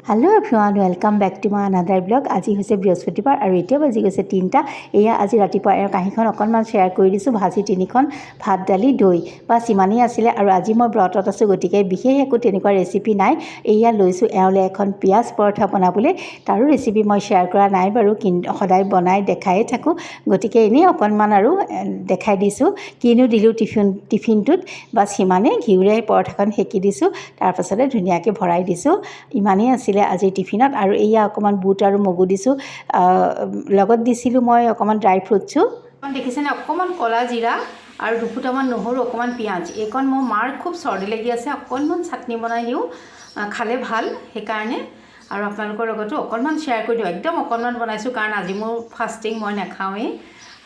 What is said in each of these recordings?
Hello everyone welcome back to my another blog. आज है बृहस्पतिवार और इतना बजी गई 3टा। एया आज रातिपुवा काहीखन अकणमान शेयर कर दिसो। भाजी 3খন, भात दाली दई बस इमानेই आছিলে। और आज मैं व्रतत आसो गतिके विशेष एको तेनेकुवा रेसिपि नाई। एया लैसो एवले एखन पियाज पराठा बनाबले। तारो रेसिपि मैं शेयर करा नाई बारू, किन्तु सदाय बनाई देखाई थाको। गतिके एने अकणमान आरो देखाई दिसो किनु दिलु टिफिनटुत बस सिमाने घिउरे पराठाखन सेकी दिसो। तार पाछते धुनियाके भराई दिसो। इमानेই आছিলে আজি টিফিনত। আৰু এয়া অকমান বুট আৰু মগু দিছো, লগত দিছিলো মই অকমান ড্ৰাই ফ্ৰুটছো। দেখিছেনে অকমান কলা জিৰা আৰু দুফুটামান নহৰু, অকমান পিঁয়াজ। এইকণ মোৰ মাৰ খুব চৰ্দি লাগি আছে, অকণমান চাটনি বনাই দিওঁ, খালে ভাল সেইকাৰণে। আৰু আপোনালোকৰ লগতো অকণমান শ্বেয়াৰ কৰি দিওঁ। একদম অকণমান বনাইছোঁ কাৰণ আজি মোৰ ফাষ্টিং, মই নাখাওঁৱেই।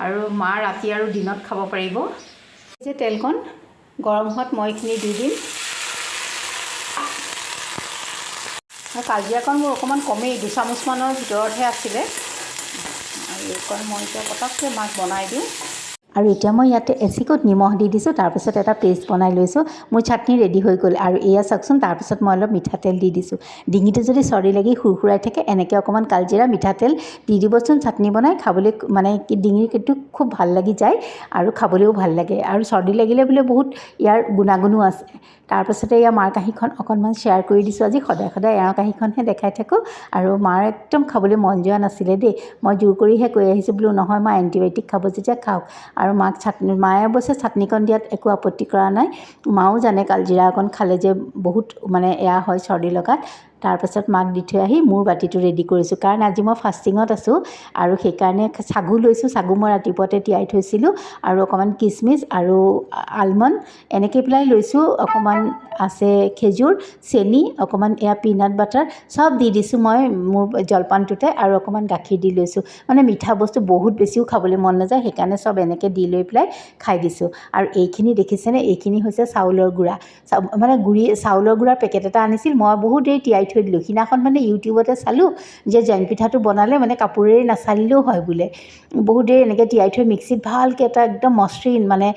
আৰু মা ৰাতি আৰু দিনত খাব পাৰিব। যে তেলকণ গৰম হোৱাত মই এইখিনি দি দিম। কাজিয়াকণ মোৰ অকণমান কমেই, 2 চামুচমানৰ ভিতৰতহে আছিলে। আৰু এইকণ মই এতিয়া পটককৈ মাক বনাই দিওঁ। আৰু এতিয়া মই ইয়াতে এচিকত নিমখ দি দিছোঁ। তাৰপিছত এটা পেষ্ট বনাই লৈছোঁ। মোৰ চাটনি ৰেডি হৈ গ'ল। আৰু এয়া চাওকচোন, তাৰপিছত মই অলপ মিঠাতেল দি দিছোঁ। ডিঙিটো যদি চৰ্দি লাগি সুৰসুৰাই থাকে, এনেকৈ অকণমান কালজিৰা মিঠাতেল দি দিবচোন। চাটনি বনাই খাবলৈ মানে ডিঙিৰ কিন্তু খুব ভাল লাগি যায় আৰু খাবলৈও ভাল লাগে। আৰু চৰ্দি লাগিলে বোলে বহুত ইয়াৰ গুণাগুণো আছে। তাৰপাছতে এয়া মাৰ কাঁহীখন অকণমান শ্বেয়াৰ কৰি দিছোঁ। আজি সদায় সদায় এওঁৰ কাঁহীখনহে দেখাই থাকোঁ। আৰু মাৰ একদম খাবলৈ মন যোৱা নাছিলে দেই। মই জোৰ কৰিহে কৈ আহিছোঁ, বোলো নহয় মা এণ্টিবায়'টিক খাব যেতিয়া খাওক। আৰু মাক মায়ে অৱশ্যে চাটনিকণ দিয়াত একো আপত্তি কৰা নাই। মাও জানে কালজিৰা অকণ খালে যে বহুত মানে এয়া হয় চৰ্দি লগাত। তাৰপাছত মাক দি থৈ আহি মোৰ বাতিটো ৰেডি কৰিছোঁ, কাৰণ আজি মই ফাষ্টিঙত আছোঁ। আৰু সেইকাৰণে চাগু লৈছোঁ। চাগু মই ৰাতিপুৱাতে তিয়াই থৈছিলোঁ। আৰু অকণমান কিচমিচ আৰু আলমণ্ড এনেকৈ পেলাই লৈছোঁ। অকণমান আছে খেজুৰ, চেনি, অকণমান এয়া পিনাট বাটাৰ চব দি দিছোঁ মই মোৰ জলপানটোতে। আৰু অকণমান গাখীৰ দি লৈছোঁ। মানে মিঠা বস্তু বহুত বেছিও খাবলৈ মন নাযায়, সেইকাৰণে চব এনেকৈ দি লৈ পেলাই খাই দিছোঁ। আৰু এইখিনি দেখিছেনে, এইখিনি হৈছে চাউলৰ গুড়া। মানে চাউলৰ গুড়াৰ পেকেট এটা আনিছিল, মই বহুত দেৰি তিয়াই থৈ দিলোঁ। সিদিনাখন মানে ইউটিউবতে চালোঁ যে জেং পিঠাটো বনালে মানে কাপোৰেৰে নাচালিলেও হয় বোলে। বহুত দেৰি এনেকৈ তিয়াই থৈ মিক্সিত ভালকৈ এটা একদম মসৃণ মানে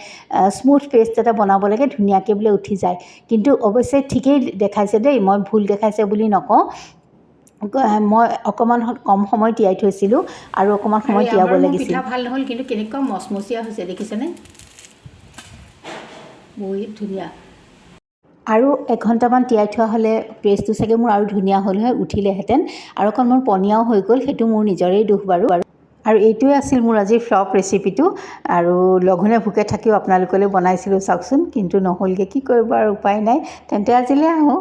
স্মুথ পেষ্ট এটা বনাব লাগে, ধুনীয়াকৈ বোলে উঠি যায়। কিন্তু অৱশ্যে ঠিকেই দেখাইছে দেই, মই ভুল দেখাইছে বুলি নকওঁ। মই অকণমান কম সময় তিয়াই থৈছিলোঁ আৰু অকণমান সময় তিয়াব লাগিছিল। পিঠা ভাল নহ'ল, কিন্তু কেনেকুৱা মচমচীয়া হৈছে দেখিছেনে, বহুত ধুনীয়া। আৰু 1 ঘণ্টামান তিয়াই থোৱা হ'লে পেষ্টটো চাগে মোৰ আৰু ধুনীয়া হ'ল হয়, উঠিলেহেঁতেন। আৰু অকণ মোৰ পনীয়াও হৈ গ'ল, সেইটো মোৰ নিজৰেই দুখ বাৰু। আৰু এইটোৱে আছিল মোৰ আজি ফ্লপ ৰেচিপিটো। আৰু লঘোণে ভোকে থাকিও আপোনালোকলৈ বনাইছিলোঁ চাওকচোন, কিন্তু নহ'লগৈ। কি কৰিব আৰু উপায় নাই। তেন্তে আজিলৈ আহোঁ।